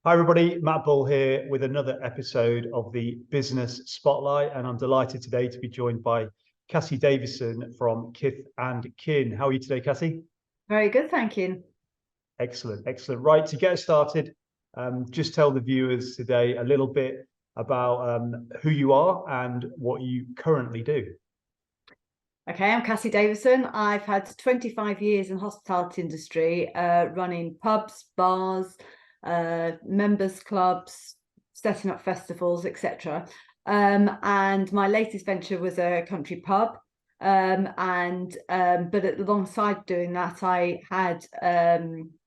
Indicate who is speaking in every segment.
Speaker 1: Hi everybody, Matt Bull here with another episode of the Business Spotlight, and I'm delighted today to be joined by Cassie Davison from Kith and Kin. How are you today, Cassie?
Speaker 2: Very good, thank you.
Speaker 1: Excellent, excellent. Right, to get us started, just tell the viewers today a little bit about who you are and what you currently do.
Speaker 2: Okay, I'm Cassie Davison. I've had 25 years in hospitality industry, running pubs, bars, members clubs, setting up festivals, etc. And my latest venture was a country pub. But alongside doing that, I had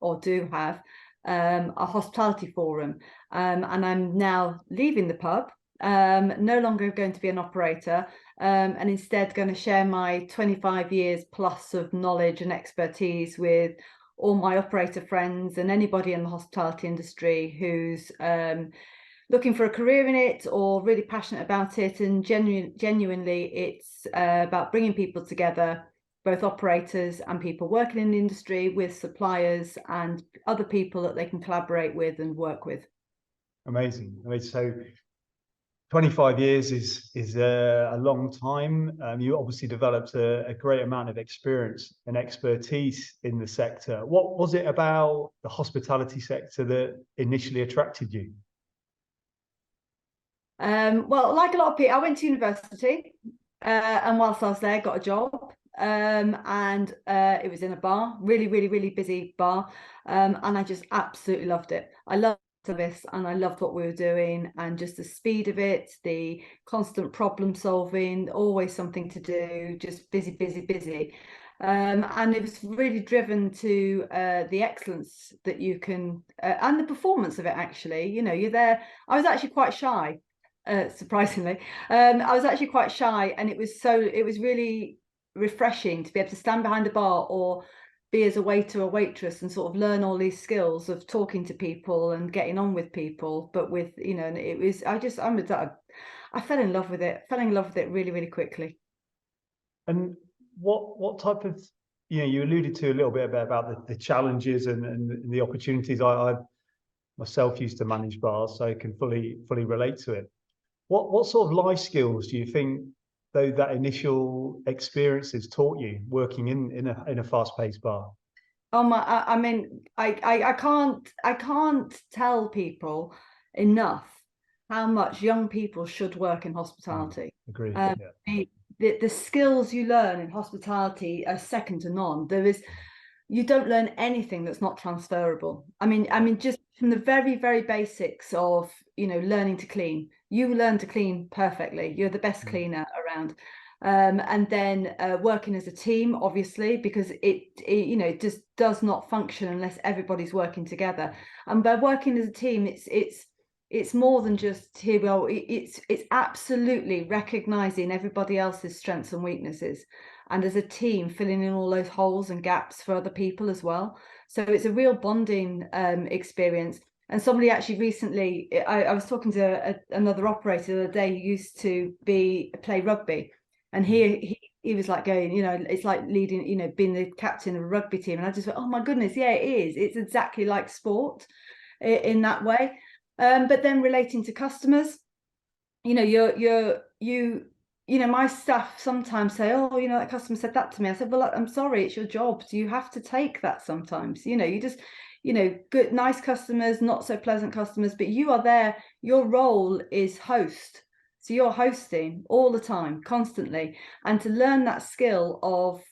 Speaker 2: or do have a hospitality forum, and I'm now leaving the pub. No longer going to be an operator, and instead going to share my 25 years plus of knowledge and expertise with all my operator friends and anybody in the hospitality industry who's looking for a career in it or really passionate about it. And genuinely, it's about bringing people together, both operators and people working in the industry, with suppliers and other people that they can collaborate with and work with.
Speaker 1: Amazing. So 25 years is a long time. You obviously developed a great amount of experience and expertise in the sector. What was it about the hospitality sector that initially attracted you?
Speaker 2: Well, like a lot of people, I went to university, and whilst I was there, got a job. And it was in a bar, really busy bar. And I just absolutely loved it. I loved service and I loved what we were doing, and just the speed of it, the constant problem solving, always something to do, just busy. And it was really driven to the excellence that you can, and the performance of it, actually. You know, you're there. I was actually quite shy, surprisingly. I was actually quite shy, and it was really refreshing to be able to stand behind a bar or be as a waiter or waitress and sort of learn all these skills of talking to people and getting on with people. But with, you know, and it was, I fell in love with it, really quickly.
Speaker 1: And what type of, you alluded to a little bit about the challenges and the opportunities. I myself used to manage bars, so I can fully relate to it. What sort of life skills do you think, though, that initial experiences taught you working in a fast-paced bar?
Speaker 2: Oh my! I mean, I can't tell people enough how much young people should work in hospitality.
Speaker 1: Agree. Yeah.
Speaker 2: The skills you learn in hospitality are second to none. You don't learn anything that's not transferable. I mean, just from the very basics of, learning to clean. You learn to clean perfectly. You're the best cleaner around. And then working as a team, obviously, because it just does not function unless everybody's working together. And by working as a team, it's more than just here we are. It's absolutely recognizing everybody else's strengths and weaknesses, and as a team filling in all those holes and gaps for other people as well. So it's a real bonding experience. And somebody actually recently, I was talking to another operator the other day who used to play rugby, and he was like going, it's like leading, being the captain of a rugby team. And I just went, oh my goodness, yeah, it is. It's exactly like sport in that way. But then relating to customers, my staff sometimes say, oh, that customer said that to me. I said, well, I'm sorry, it's your job. Do you have to take that sometimes? You just, good, nice customers, not so pleasant customers, but you are there. Your role is host. So you're hosting all the time, constantly. And to learn that skill of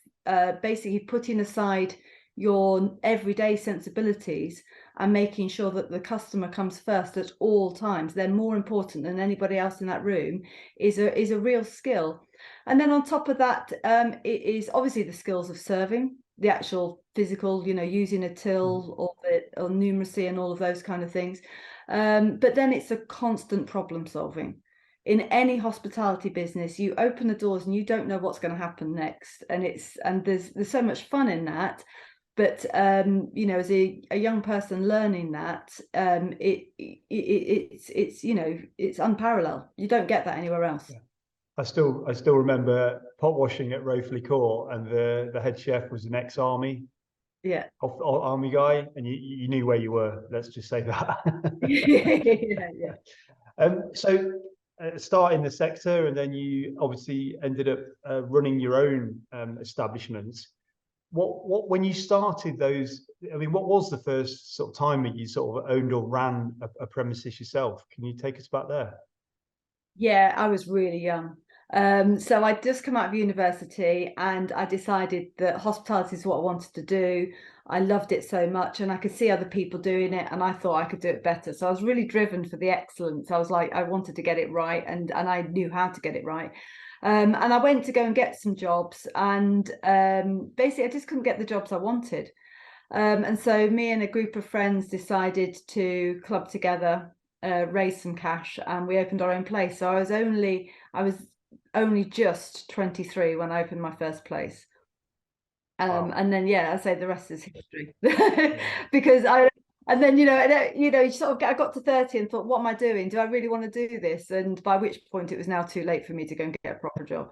Speaker 2: basically putting aside your everyday sensibilities and making sure that the customer comes first at all times, they're more important than anybody else in that room, is a real skill. And then on top of that, it is obviously the skills of serving, the actual physical, using a till or numeracy and all of those kind of things. But then it's a constant problem solving. In any hospitality business, you open the doors and you don't know what's going to happen next, and there's so much fun in that. But as a young person learning that, it's unparalleled. You don't get that anywhere else.
Speaker 1: Yeah. I still remember pot washing at Rothley Court, and the head chef was an ex-army.
Speaker 2: Yeah.
Speaker 1: army guy, and you knew where you were. Let's just say that.
Speaker 2: Yeah.
Speaker 1: So start in the sector, and then you obviously ended up running your own establishments. What when you started those? I mean, what was the first sort of time that you sort of owned or ran a premises yourself? Can you take us back there?
Speaker 2: Yeah, I was really young. So I'd just come out of university and I decided that hospitality is what I wanted to do. I loved it so much and I could see other people doing it and I thought I could do it better. So I was really driven for the excellence. I was like, I wanted to get it right and I knew how to get it right. And I went to go and get some jobs and basically I just couldn't get the jobs I wanted. And so me and a group of friends decided to club together, raise some cash, and we opened our own place. So I was only just 23 when I opened my first place.
Speaker 1: Wow.
Speaker 2: And then yeah, I say the rest is history. Because and then you sort of I got to 30 and thought, what am I doing? Do I really want to do this? And by which point it was now too late for me to go and get a proper job.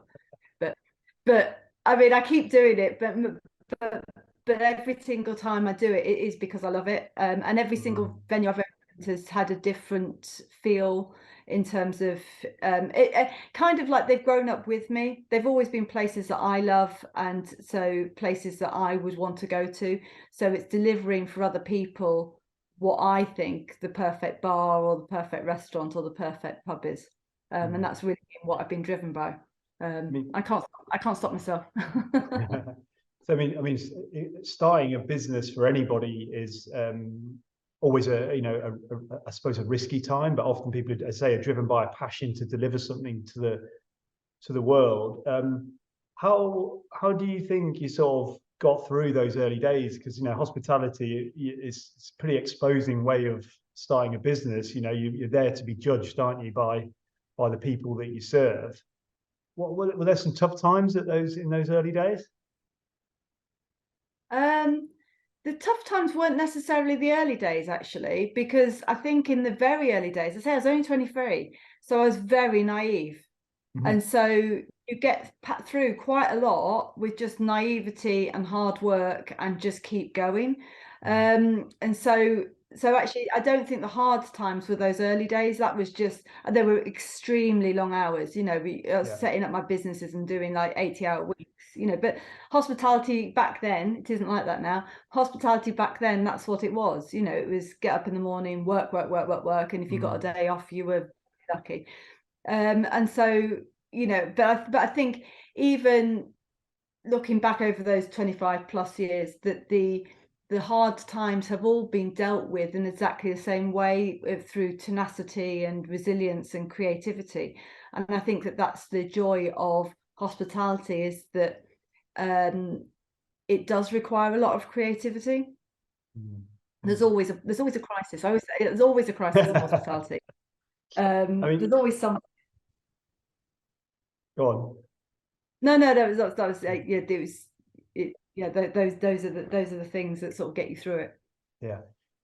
Speaker 2: But I mean, I keep doing it, but every single time I do it, it is because I love it. And every single venue I've opened has had a different feel in terms of it kind of like they've grown up with me. They've always been places that I love, and so places that I would want to go to. So it's delivering for other people what I think the perfect bar or the perfect restaurant or the perfect pub is. And that's really what I've been driven by. I can't stop myself.
Speaker 1: So I mean, starting a business for anybody is always I suppose a risky time, but often people, as I say, are driven by a passion to deliver something to the world. How do you think you sort of got through those early days? Because hospitality is a pretty exposing way of starting a business. You're there to be judged, aren't you, by the people that you serve. Were there some tough times in those early days?
Speaker 2: The tough times weren't necessarily the early days, actually, because I think in the very early days, I say I was only 23, so I was very naive. And so you get through quite a lot with just naivety and hard work and just keep going. And so actually, I don't think the hard times were those early days. That was just, there were extremely long hours, setting up my businesses and doing like 80-hour weeks, but hospitality back then, it isn't like that now. Hospitality back then, that's what it was. It was get up in the morning, work. And if you got a day off, you were lucky. And so, but I think even looking back over those 25 plus years, that the hard times have all been dealt with in exactly the same way, through tenacity and resilience and creativity. And I think that that's the joy of hospitality, is that it does require a lot of creativity. There's always a crisis. I always say there's always a crisis in hospitality.
Speaker 1: I mean,
Speaker 2: there's always some.
Speaker 1: Go on.
Speaker 2: No, that was yeah. There was it. Yeah, those are the things that sort of get you through it.
Speaker 1: Yeah,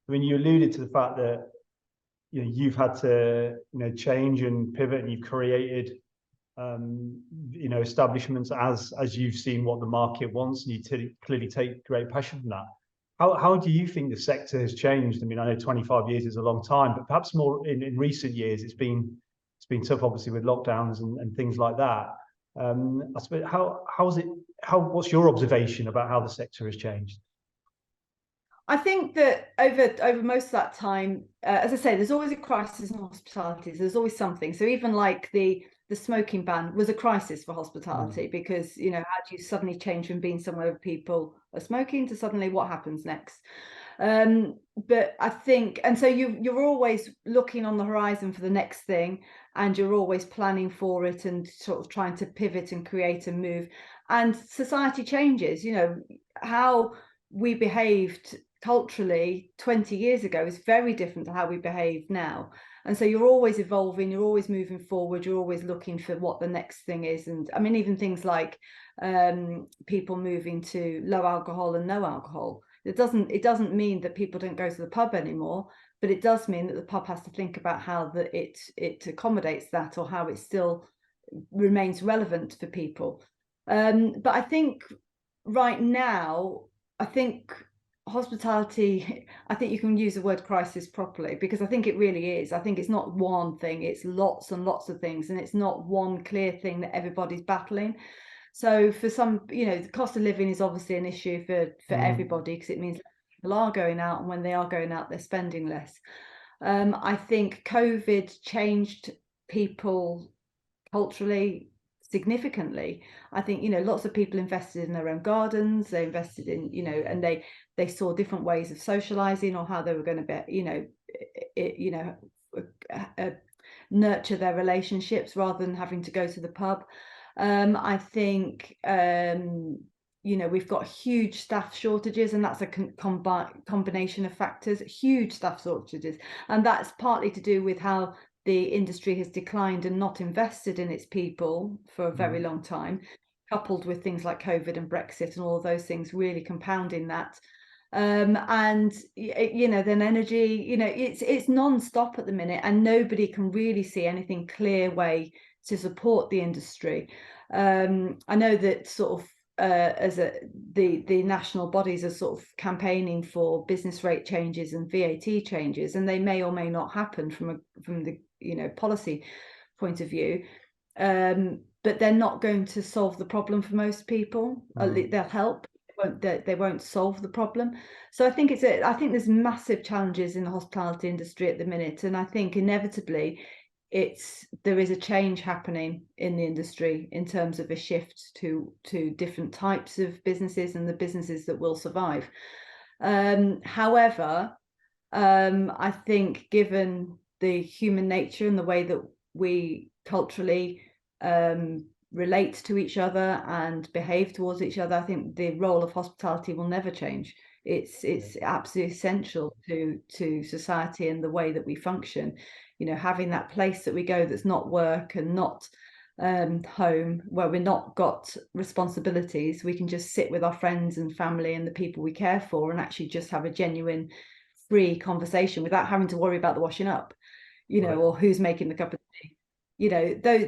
Speaker 1: I mean, you alluded to the fact that you've had to change and pivot, and you've created establishments as you've seen what the market wants, and you clearly take great passion from that. How do you think the sector has changed? I mean, I know 25 years is a long time, but perhaps more in recent years, it's been tough, obviously, with lockdowns and things like that. I suppose what's your observation about how the sector has changed?
Speaker 2: I think that over most of that time, as I say, there's always a crisis in hospitality. There's always something. So even like the smoking ban was a crisis for hospitality, because how do you suddenly change from being somewhere where people are smoking to suddenly what happens next? But I think, and so you're always looking on the horizon for the next thing, and you're always planning for it and sort of trying to pivot and create and move. And society changes. How we behaved culturally 20 years ago is very different to how we behave now. And so you're always evolving, you're always moving forward, you're always looking for what the next thing is. And I mean, even things like people moving to low alcohol and no alcohol. It doesn't mean that people don't go to the pub anymore, but it does mean that the pub has to think about how it accommodates that, or how it still remains relevant for people. But I think right now, I think hospitality, I think you can use the word crisis properly, because I think it really is. I think it's not one thing, it's lots and lots of things, and it's not one clear thing that everybody's battling. So for some, the cost of living is obviously an issue for everybody, because it means people are going out, and when they are going out, they're spending less. I think COVID changed people culturally significantly. I think lots of people invested in their own gardens, they invested in and they saw different ways of socializing, or how they were going to be nurture their relationships rather than having to go to the pub. I think we've got huge staff shortages, and that's a combination of factors, huge staff shortages, and that's partly to do with how the industry has declined and not invested in its people for a very long time, coupled with things like COVID and Brexit and all of those things really compounding that. And then energy, it's non-stop at the minute, and nobody can really see anything clear way to support the industry. I know that sort of the national bodies are sort of campaigning for business rate changes and VAT changes, and they may or may not happen from the policy point of view, but they're not going to solve the problem for most people. They'll help, they won't solve the problem. So I think there's massive challenges in the hospitality industry at the minute, and I think inevitably there is a change happening in the industry in terms of a shift to different types of businesses, and the businesses that will survive. However, I think given the human nature and the way that we culturally relate to each other and behave towards each other, I think the role of hospitality will never change. It's absolutely essential to society and the way that we function. Having that place that we go that's not work and not home, where we're not got responsibilities, we can just sit with our friends and family and the people we care for, and actually just have a genuine, free conversation without having to worry about the washing up, or who's making the cup of tea.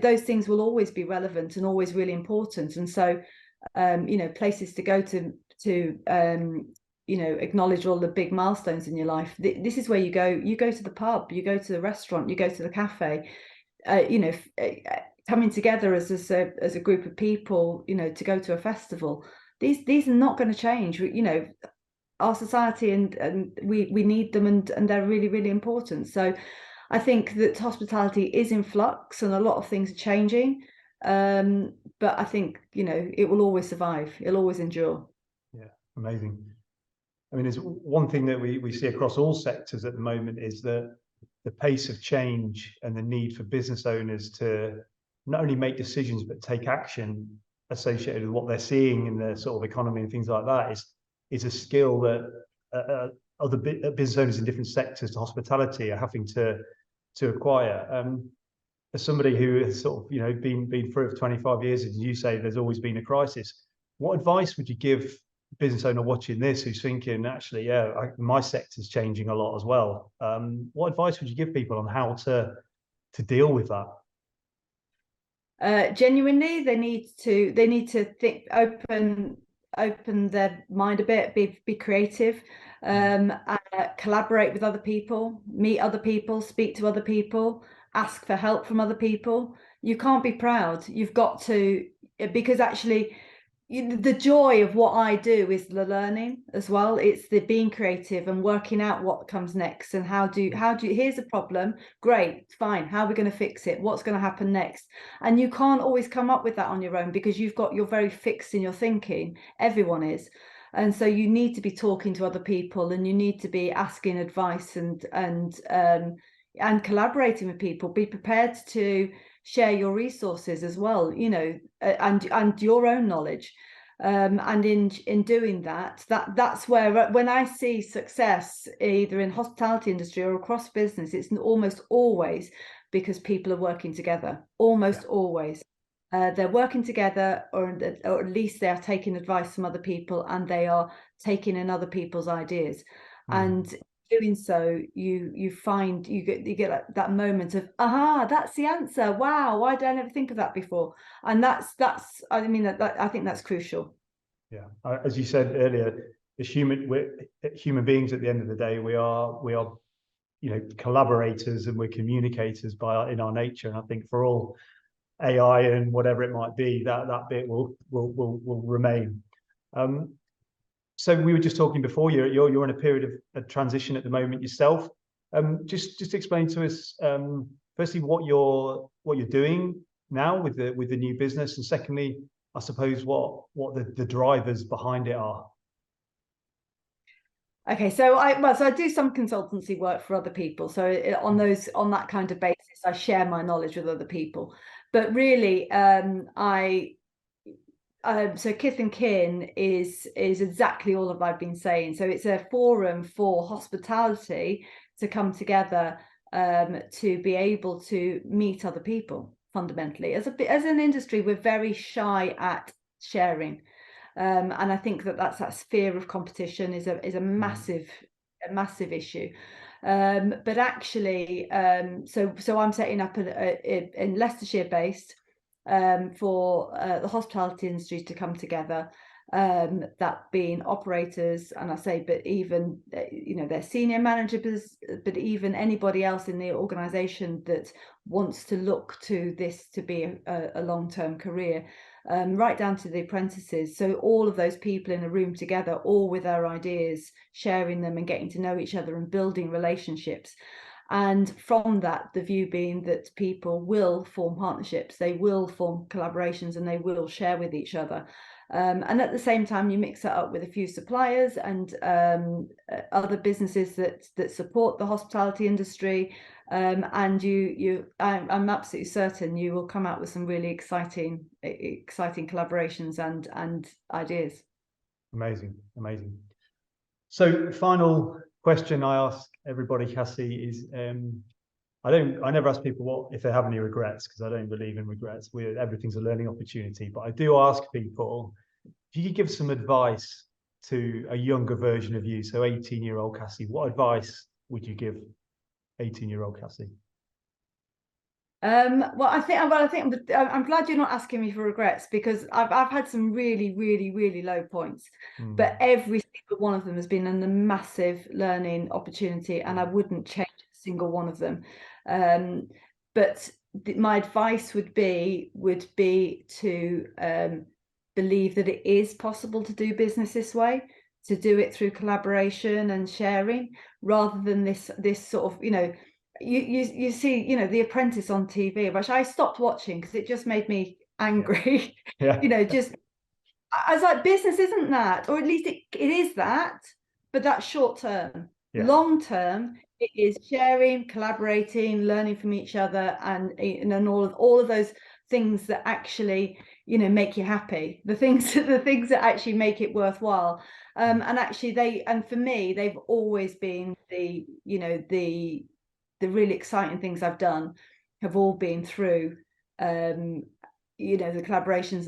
Speaker 2: Those things will always be relevant and always really important. And so places to go to acknowledge all the big milestones in your life. This is where you go to the pub, you go to the restaurant, you go to the cafe, coming together as a group of people, to go to a festival. These are not going to change. Our society, and we need them, and they're really, really important. So I think that hospitality is in flux, and a lot of things are changing. But I think, it will always survive. It'll always endure.
Speaker 1: Yeah, amazing. I mean, there's one thing that we see across all sectors at the moment, is that the pace of change and the need for business owners to not only make decisions but take action associated with what they're seeing in the sort of economy and things like that is a skill that other business owners in different sectors to hospitality are having to acquire. As somebody who has sort of been through it for 25 years, as you say, there's always been a crisis. What advice would you give business owner watching this who's thinking, actually, my sector's changing a lot as well? What advice would you give people on how to deal with that?
Speaker 2: Genuinely, they need to think, open their mind a bit, be creative, collaborate with other people, meet other people, speak to other people, ask for help from other people. You can't be proud. You've got to, because actually the joy of what I do is the learning as well. It's the being creative and working out what comes next, and how do here's a problem, great, fine, how are we going to fix it, what's going to happen next? And you can't always come up with that on your own, because you're very fixed in your thinking. Everyone is. And so you need to be talking to other people, and you need to be asking advice and collaborating with people. Be prepared to share your resources as well, and your own knowledge. And in doing that's where, when I see success either in hospitality industry or across business, it's almost always because people are working together. Almost always. They're working together, or at least they are taking advice from other people, and they are taking in other people's ideas. And doing so, you find you get that moment of, aha, that's the answer. Wow, why did I never think of that before? And that's I mean, that I think that's crucial.
Speaker 1: Yeah, as you said earlier, as human beings at the end of the day, we are collaborators, and we're communicators in our nature. And I think for all AI and whatever it might be, that bit will remain. So we were just talking before, you're in a period of transition at the moment yourself. Just explain to us, firstly, what you're doing now with the new business, and secondly, I suppose what the drivers behind it are.
Speaker 2: Okay, so I do some consultancy work for other people. So on that kind of basis, I share my knowledge with other people. But really, so Kith and Kin is exactly all of what I've been saying. So it's a forum for hospitality to come together, to be able to meet other people. Fundamentally, as an industry, we're very shy at sharing. And I think that fear of competition is a massive issue. But actually, so I'm setting up in Leicestershire based, for the hospitality industry to come together, that being operators, and I say, but even their senior managers, but even anybody else in the organisation that wants to look to this to be a long-term career, right down to the apprentices. So all of those people in a room together, all with their ideas, sharing them and getting to know each other and building relationships. And from that, the view being that people will form partnerships, they will form collaborations, and they will share with each other. And at the same time, you mix it up with a few suppliers and other businesses that support the hospitality industry, and I'm absolutely certain you will come out with some really exciting collaborations and ideas.
Speaker 1: Amazing. So, final question I ask everybody, Cassie, is I never ask people if they have any regrets, because I don't believe in regrets. Everything's a learning opportunity. But I do ask people, if you could give some advice to a younger version of you, so 18-year-old Cassie, what advice would you give 18-year-old Cassie?
Speaker 2: Well, I think I'm glad you're not asking me for regrets, because I've had some really, really, really low points, but every single one of them has been a massive learning opportunity, and I wouldn't change a single one of them. But my advice would be to believe that it is possible to do business this way, to do it through collaboration and sharing, rather than this sort of, you see, The Apprentice on TV, which I stopped watching because it just made me angry.
Speaker 1: Yeah.
Speaker 2: I was like, business isn't that, or at least it is that, but that's short term.
Speaker 1: Yeah.
Speaker 2: Long term, it is sharing, collaborating, learning from each other, and all of those things that actually make you happy. The things that actually make it worthwhile. And actually, for me, they've always been the really exciting things I've done have all been through the collaborations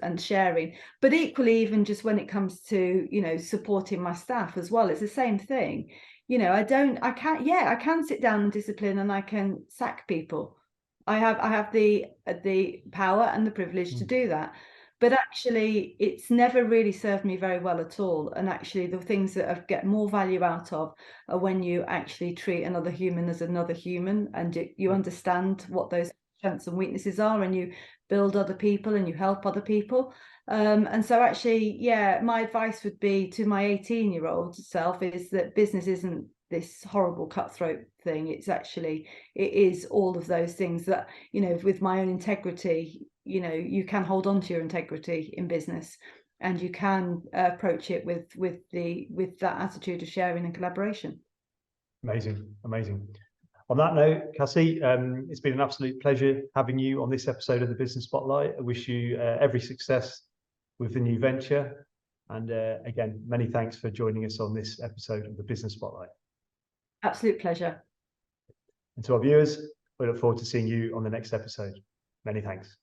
Speaker 2: and sharing. But equally, even just when it comes to supporting my staff as well, it's the same thing. I can sit down and discipline, and I can sack people. I have the power and the privilege to do that. But actually, it's never really served me very well at all. And actually, the things that I get more value out of are when you actually treat another human as another human, and you understand what those strengths and weaknesses are, and you build other people and you help other people. And so actually, my advice would be to my 18-year-old self is that business isn't this horrible cutthroat thing. It is all of those things that, with my own integrity, you can hold on to your integrity in business, and you can approach it with that attitude of sharing and collaboration.
Speaker 1: Amazing. On that note, Cassie, it's been an absolute pleasure having you on this episode of the Business Spotlight. I wish you every success with the new venture, and again, many thanks for joining us on this episode of the Business Spotlight.
Speaker 2: Absolute pleasure.
Speaker 1: And to our viewers, we look forward to seeing you on the next episode. Many thanks.